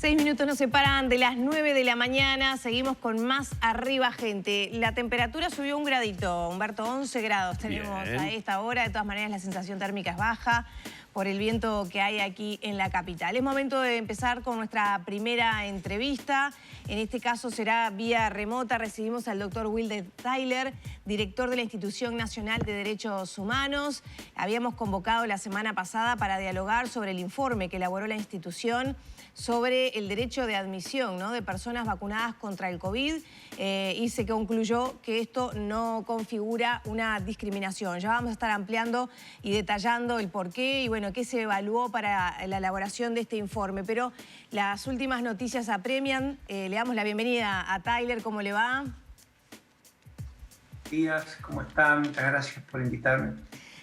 6 minutos nos separan de las 9 de la mañana. Seguimos con más Arriba Gente. La temperatura subió 1 gradito, Humberto, 11 grados tenemos a esta hora. De todas maneras, la sensación térmica es baja por el viento que hay aquí en la capital. Es momento de empezar con nuestra primera entrevista. En este caso será vía remota. Recibimos al doctor Wilde Tyler, director de la Institución Nacional de Derechos Humanos. Habíamos convocado la semana pasada para dialogar sobre el informe que elaboró la institución sobre el derecho de admisión, ¿no?, de personas vacunadas contra el COVID, y se concluyó que esto no configura una discriminación. Ya vamos a estar ampliando y detallando el porqué y bueno, qué se evaluó para la elaboración de este informe. Pero las últimas noticias apremian. Le damos la bienvenida a Tyler. ¿Cómo le va? Buenos días, ¿cómo están? Muchas gracias por invitarme.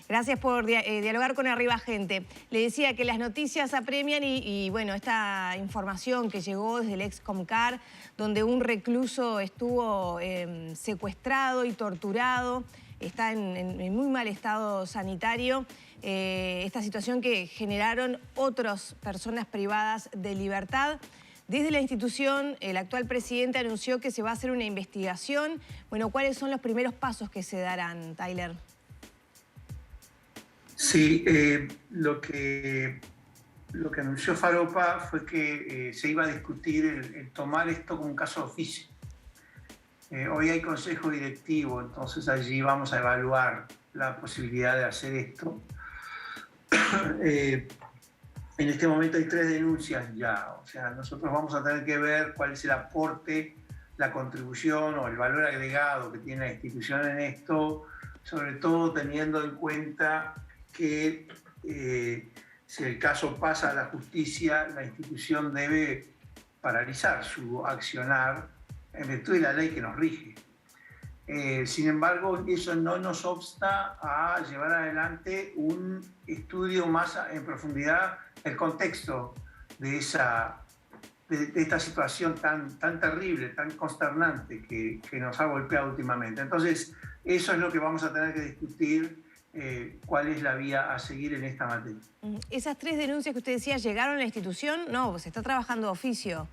Gracias por dialogar con Arriba Gente. Le decía que las noticias apremian y bueno, esta información que llegó desde el ex Comcar, donde un recluso estuvo secuestrado y torturado, está en muy mal estado sanitario. Esta situación que generaron otras personas privadas de libertad. Desde la institución, el actual presidente anunció que se va a hacer una investigación. Bueno, ¿cuáles son los primeros pasos que se darán, Tyler? Sí, lo que anunció Falopa fue que se iba a discutir el tomar esto como un caso de oficio. Hoy hay consejo directivo, entonces allí vamos a evaluar la posibilidad de hacer esto. En este momento hay 3 denuncias ya, o sea, nosotros vamos a tener que ver cuál es el aporte, la contribución o el valor agregado que tiene la institución en esto, sobre todo teniendo en cuenta que si el caso pasa a la justicia, la institución debe paralizar su accionar en virtud de la ley que nos rige. Sin embargo, eso no nos obsta a llevar adelante un estudio más en profundidad del contexto de esta situación tan terrible, tan consternante que nos ha golpeado últimamente. Entonces, eso es lo que vamos a tener que discutir. ¿Cuál es la vía a seguir en esta materia? Esas 3 denuncias que usted decía, ¿llegaron a la institución? No, se está trabajando de oficio.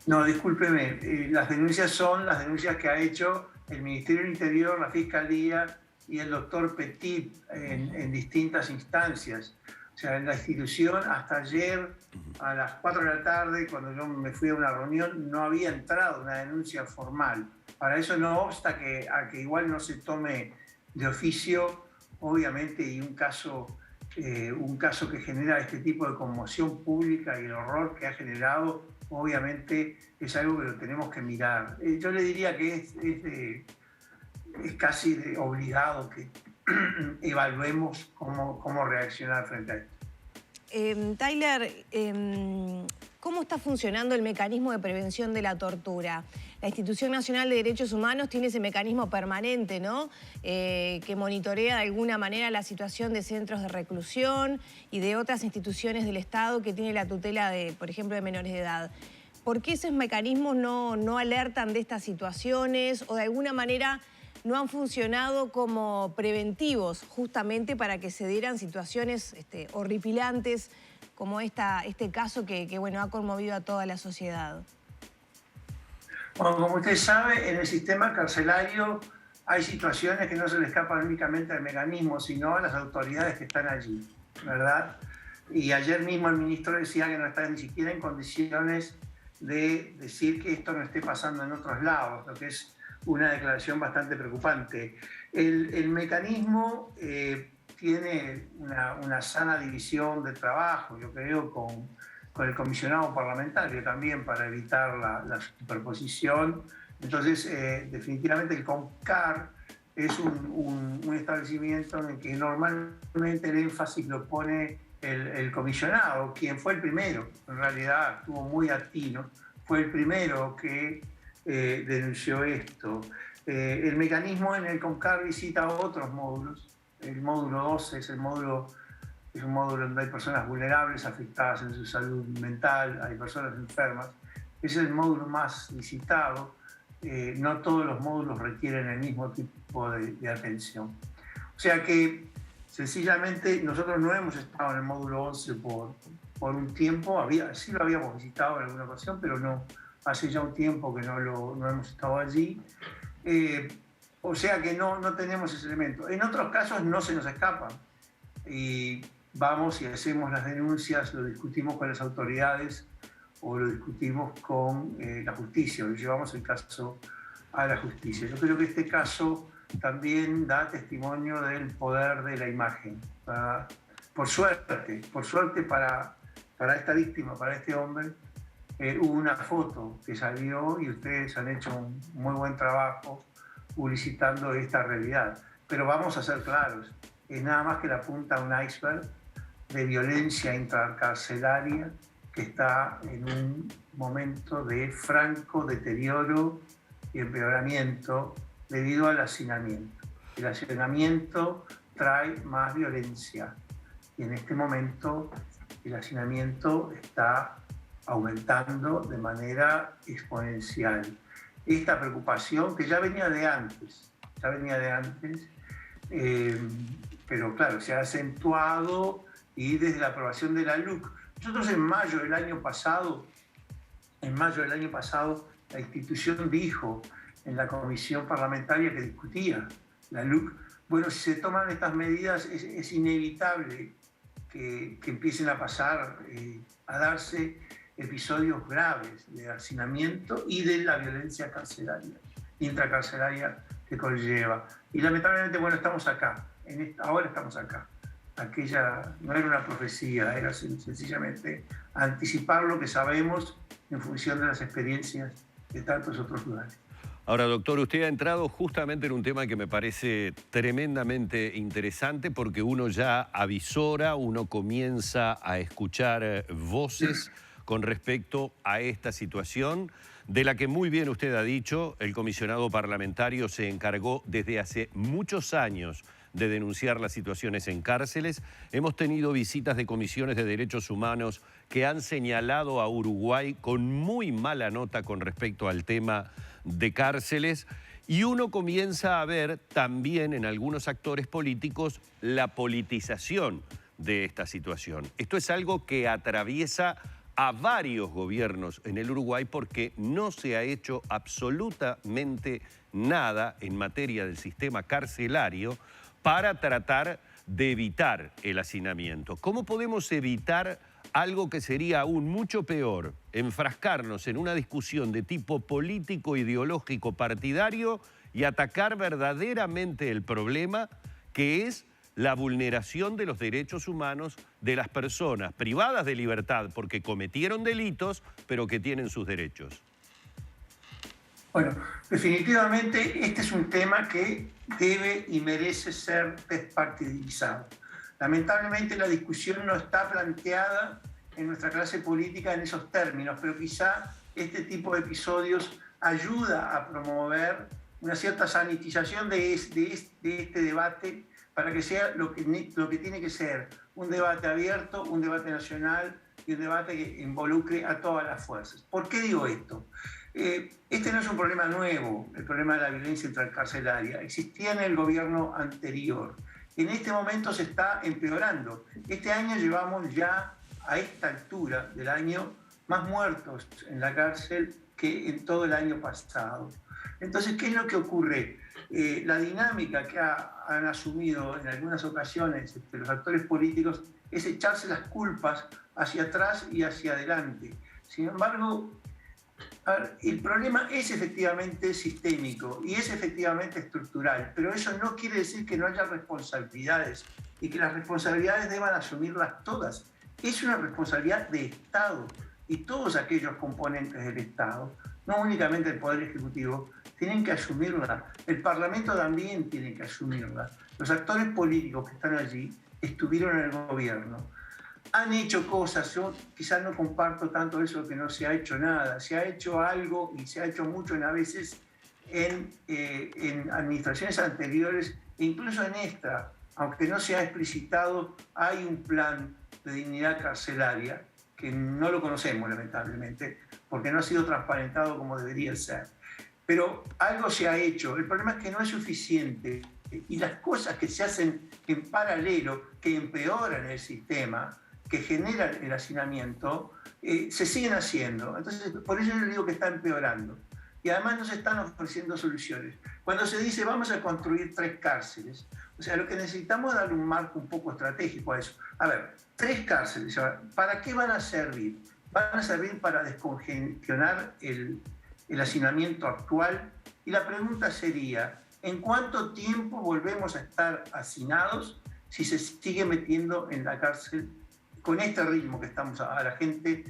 No, discúlpeme, las denuncias son las denuncias que ha hecho el Ministerio del Interior, la Fiscalía y el doctor Petit en distintas instancias. O sea, en la institución hasta ayer a las 4 de la tarde, cuando yo me fui a una reunión, no había entrado una denuncia formal. Para eso no obsta a que igual no se tome de oficio, obviamente, y un caso que genera este tipo de conmoción pública y el horror que ha generado, obviamente es algo que lo tenemos que mirar. Yo le diría que es casi obligado que evaluemos cómo reaccionar frente a esto. Tyler, ¿cómo está funcionando el mecanismo de prevención de la tortura? La Institución Nacional de Derechos Humanos tiene ese mecanismo permanente, ¿no?, que monitorea de alguna manera la situación de centros de reclusión y de otras instituciones del Estado que tiene la tutela de, por ejemplo, de menores de edad. ¿Por qué esos mecanismos no alertan de estas situaciones o de alguna manera no han funcionado como preventivos justamente para que se dieran situaciones horripilantes como este caso que bueno, ha conmovido a toda la sociedad? Bueno, como usted sabe, en el sistema carcelario hay situaciones que no se le escapan únicamente al mecanismo, sino a las autoridades que están allí, ¿verdad? Y ayer mismo el ministro decía que no está ni siquiera en condiciones de decir que esto no esté pasando en otros lados, lo que es una declaración bastante preocupante. El mecanismo tiene una sana división de trabajo, yo creo, con el comisionado parlamentario también para evitar la superposición. Entonces, definitivamente el COMCAR es un establecimiento en el que normalmente el énfasis lo pone el comisionado, quien fue el primero, en realidad estuvo muy atino, fue el primero que denunció esto. El mecanismo en el COMCAR visita otros módulos. El módulo 12 es un módulo donde hay personas vulnerables, afectadas en su salud mental, hay personas enfermas. Es el módulo más visitado. No todos los módulos requieren el mismo tipo de atención. O sea que sencillamente nosotros no hemos estado en el módulo 11 por un tiempo, sí lo habíamos visitado en alguna ocasión, pero no, hace ya un tiempo que no hemos estado allí. O sea que no tenemos ese elemento. En otros casos no se nos escapan. Y vamos y hacemos las denuncias, lo discutimos con las autoridades o lo discutimos con la justicia, lo llevamos el caso a la justicia. Yo creo que este caso también da testimonio del poder de la imagen. Por suerte para esta víctima, para este hombre, hubo una foto que salió y ustedes han hecho un muy buen trabajo publicitando esta realidad. Pero vamos a ser claros, es nada más que la punta de un iceberg de violencia intracarcelaria que está en un momento de franco deterioro y empeoramiento debido al hacinamiento. El hacinamiento trae más violencia y en este momento el hacinamiento está aumentando de manera exponencial. Esta preocupación que ya venía de antes, pero claro, se ha acentuado y desde la aprobación de la LUC. Nosotros en mayo del año pasado, la institución dijo en la comisión parlamentaria que discutía la LUC, bueno, si se toman estas medidas es inevitable que empiecen a pasar, a darse episodios graves de hacinamiento y de la violencia carcelaria, intracarcelaria que conlleva. Y lamentablemente, bueno, estamos acá, ahora estamos acá. Aquella no era una profecía, era sencillamente anticipar lo que sabemos en función de las experiencias de tantos otros lugares. Ahora, doctor, usted ha entrado justamente en un tema que me parece tremendamente interesante porque uno ya avisora, uno comienza a escuchar voces con respecto a esta situación, de la que muy bien usted ha dicho, el comisionado parlamentario se encargó desde hace muchos años de denunciar las situaciones en cárceles. Hemos tenido visitas de comisiones de derechos humanos que han señalado a Uruguay con muy mala nota con respecto al tema de cárceles, y uno comienza a ver también en algunos actores políticos la politización de esta situación. Esto es algo que atraviesa a varios gobiernos en el Uruguay porque no se ha hecho absolutamente nada en materia del sistema carcelario para tratar de evitar el hacinamiento. ¿Cómo podemos evitar algo que sería aún mucho peor, enfrascarnos en una discusión de tipo político, ideológico, partidario y atacar verdaderamente el problema, que es la vulneración de los derechos humanos de las personas privadas de libertad porque cometieron delitos, pero que tienen sus derechos? Bueno, definitivamente este es un tema que debe y merece ser despartidizado. Lamentablemente la discusión no está planteada en nuestra clase política en esos términos, pero quizá este tipo de episodios ayuda a promover una cierta sanitización de este debate para que sea lo que tiene que ser un debate abierto, un debate nacional y un debate que involucre a todas las fuerzas. ¿Por qué digo esto? Este no es un problema nuevo, el problema de la violencia intracarcelaria. Existía en el gobierno anterior. En este momento se está empeorando. Este año llevamos ya a esta altura del año más muertos en la cárcel que en todo el año pasado. Entonces, ¿qué es lo que ocurre? La dinámica que han asumido en algunas ocasiones los actores políticos es echarse las culpas hacia atrás y hacia adelante. Sin embargo, el problema es efectivamente sistémico y es efectivamente estructural, pero eso no quiere decir que no haya responsabilidades y que las responsabilidades deban asumirlas todas. Es una responsabilidad de Estado y todos aquellos componentes del Estado, no únicamente el Poder Ejecutivo, tienen que asumirla. El Parlamento también tiene que asumirla. Los actores políticos que están allí estuvieron en el gobierno. Han hecho cosas, yo quizás no comparto tanto eso que no se ha hecho nada. Se ha hecho algo y se ha hecho mucho a veces en administraciones anteriores e incluso en esta, aunque no se ha explicitado, hay un plan de dignidad carcelaria que no lo conocemos lamentablemente porque no ha sido transparentado como debería ser. Pero algo se ha hecho. El problema es que no es suficiente y las cosas que se hacen en paralelo, que empeoran el sistema, que generan el hacinamiento se siguen haciendo. Entonces, por eso yo digo que está empeorando. Y además nos están ofreciendo soluciones. Cuando se dice vamos a construir 3 cárceles, o sea, lo que necesitamos es darle un marco un poco estratégico a eso. A ver, 3 cárceles, ¿para qué van a servir? Van a servir para descongestionar el hacinamiento actual. Y la pregunta sería, ¿en cuánto tiempo volvemos a estar hacinados si se sigue metiendo en la cárcel con este ritmo que estamos a la gente,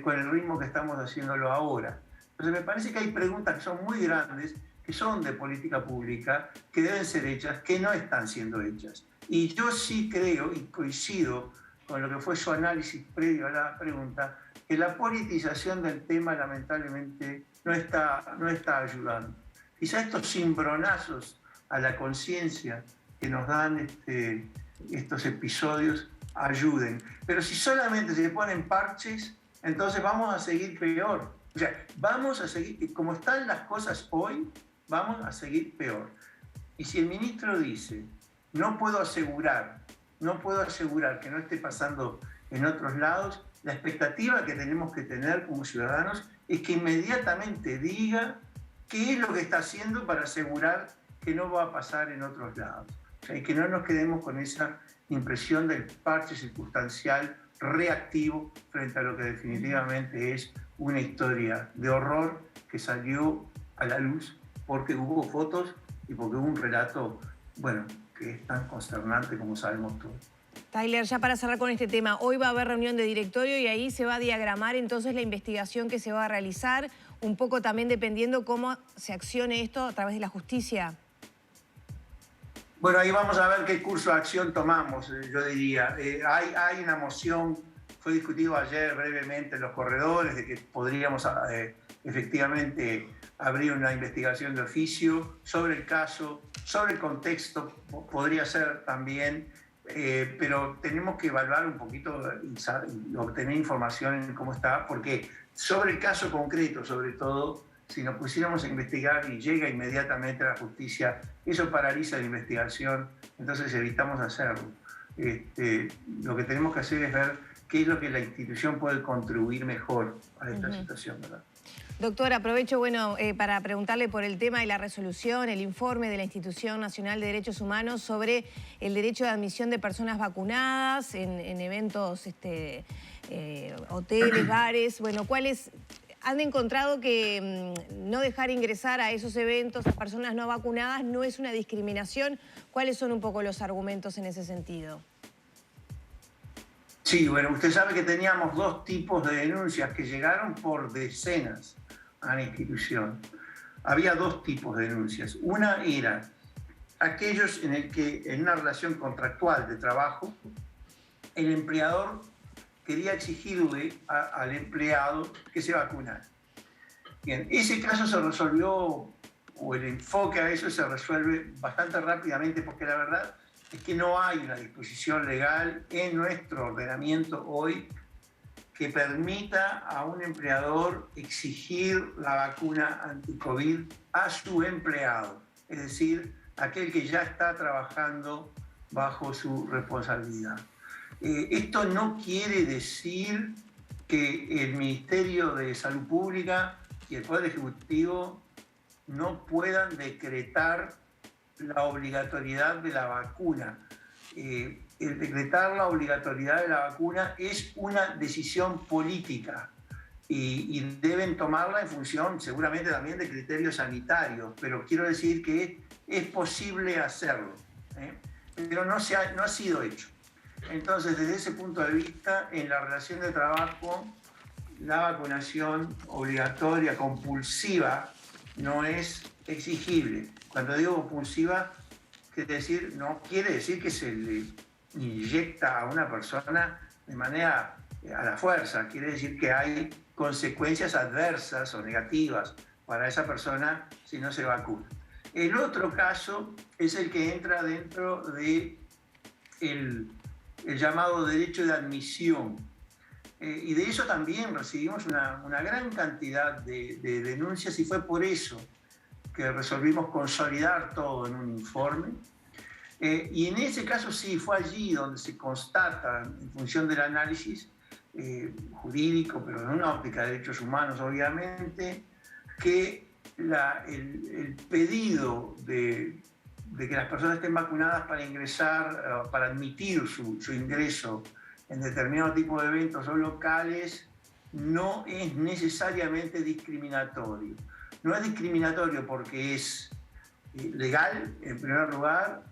con el ritmo que estamos haciéndolo ahora? Entonces me parece que hay preguntas que son muy grandes, que son de política pública, que deben ser hechas, que no están siendo hechas. Y yo sí creo y coincido con lo que fue su análisis previo a la pregunta, que la politización del tema lamentablemente no está ayudando. Quizá estos cimbronazos a la conciencia que nos dan estos episodios ayuden. Pero si solamente se ponen parches, entonces vamos a seguir peor. O sea, vamos a seguir, como están las cosas hoy, vamos a seguir peor. Y si el ministro dice, no puedo asegurar que no esté pasando en otros lados, la expectativa que tenemos que tener como ciudadanos es que inmediatamente diga qué es lo que está haciendo para asegurar que no va a pasar en otros lados. O sea, y que no nos quedemos con esa impresión del parche circunstancial reactivo frente a lo que definitivamente es una historia de horror que salió a la luz porque hubo fotos y porque hubo un relato, bueno, que es tan consternante como sabemos todos. Tyler, ya para cerrar con este tema, hoy va a haber reunión de directorio y ahí se va a diagramar entonces la investigación que se va a realizar, un poco también dependiendo cómo se accione esto a través de la justicia. Bueno, ahí vamos a ver qué curso de acción tomamos, yo diría. Hay una moción, fue discutido ayer brevemente en los corredores, de que podríamos efectivamente abrir una investigación de oficio sobre el caso, sobre el contexto, podría ser también, pero tenemos que evaluar un poquito y obtener información en cómo está, porque sobre el caso concreto, sobre todo, si nos pusiéramos a investigar y llega inmediatamente a la justicia, eso paraliza la investigación, entonces evitamos hacerlo. Lo que tenemos que hacer es ver qué es lo que la institución puede contribuir mejor a esta situación, ¿verdad? Doctor, aprovecho para preguntarle por el tema de la resolución, el informe de la Institución Nacional de Derechos Humanos sobre el derecho de admisión de personas vacunadas en eventos, hoteles, bares. Bueno, ¿cuáles? Han encontrado que no dejar ingresar a esos eventos a personas no vacunadas no es una discriminación. ¿Cuáles son un poco los argumentos en ese sentido? Sí, bueno, usted sabe que teníamos 2 tipos de denuncias que llegaron por decenas a la institución. Había 2 tipos de denuncias. Una era aquellos en el que en una relación contractual de trabajo el empleador quería exigirle al empleado que se vacunara. Bien, ese caso se resolvió, o el enfoque a eso se resuelve bastante rápidamente, porque la verdad es que no hay una disposición legal en nuestro ordenamiento hoy que permita a un empleador exigir la vacuna anti-COVID a su empleado, es decir, aquel que ya está trabajando bajo su responsabilidad. Esto no quiere decir que el Ministerio de Salud Pública y el Poder Ejecutivo no puedan decretar la obligatoriedad de la vacuna. El decretar la obligatoriedad de la vacuna es una decisión política y deben tomarla en función seguramente también de criterios sanitarios, pero quiero decir que es posible hacerlo, pero no ha sido hecho. Entonces, desde ese punto de vista, en la relación de trabajo, la vacunación obligatoria, compulsiva, no es exigible. Cuando digo compulsiva, no quiere decir que se le inyecta a una persona de manera a la fuerza. Quiere decir que hay consecuencias adversas o negativas para esa persona si no se vacuna. El otro caso es el que entra dentro de el llamado derecho de admisión. Y de eso también recibimos una gran cantidad de denuncias y fue por eso que resolvimos consolidar todo en un informe. Y en ese caso sí, fue allí donde se constata, en función del análisis jurídico, pero en una óptica de derechos humanos, obviamente, que el pedido de que las personas estén vacunadas para ingresar, para admitir su ingreso en determinado tipo de eventos o locales, no es necesariamente discriminatorio. No es discriminatorio porque es legal, en primer lugar.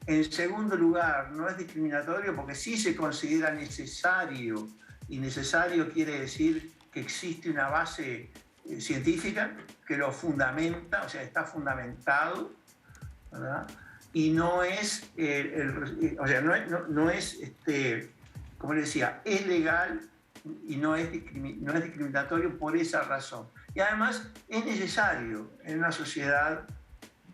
En segundo lugar, no es discriminatorio porque sí se considera necesario, y necesario quiere decir que existe una base científica que lo fundamenta, o sea, está fundamentado, ¿verdad? Y no es, como le decía, es legal y no es discriminatorio por esa razón. Y además es necesario en una sociedad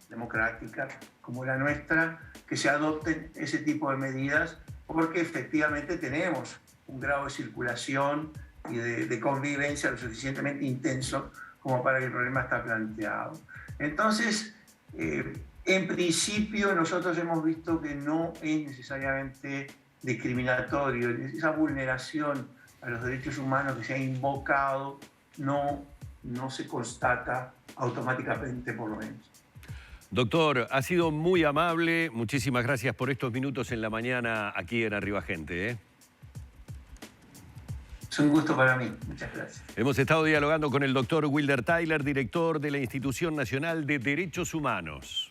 democrática como la nuestra que se adopten ese tipo de medidas, porque efectivamente tenemos un grado de circulación y de convivencia lo suficientemente intenso como para que el problema esté planteado. Entonces, en principio nosotros hemos visto que no es necesariamente discriminatorio, esa vulneración a los derechos humanos que se ha invocado no se constata automáticamente, por lo menos. Doctor, ha sido muy amable. Muchísimas gracias por estos minutos en la mañana aquí en Arriba Gente. Es un gusto para mí. Muchas gracias. Hemos estado dialogando con el doctor Wilder Tyler, director de la Institución Nacional de Derechos Humanos.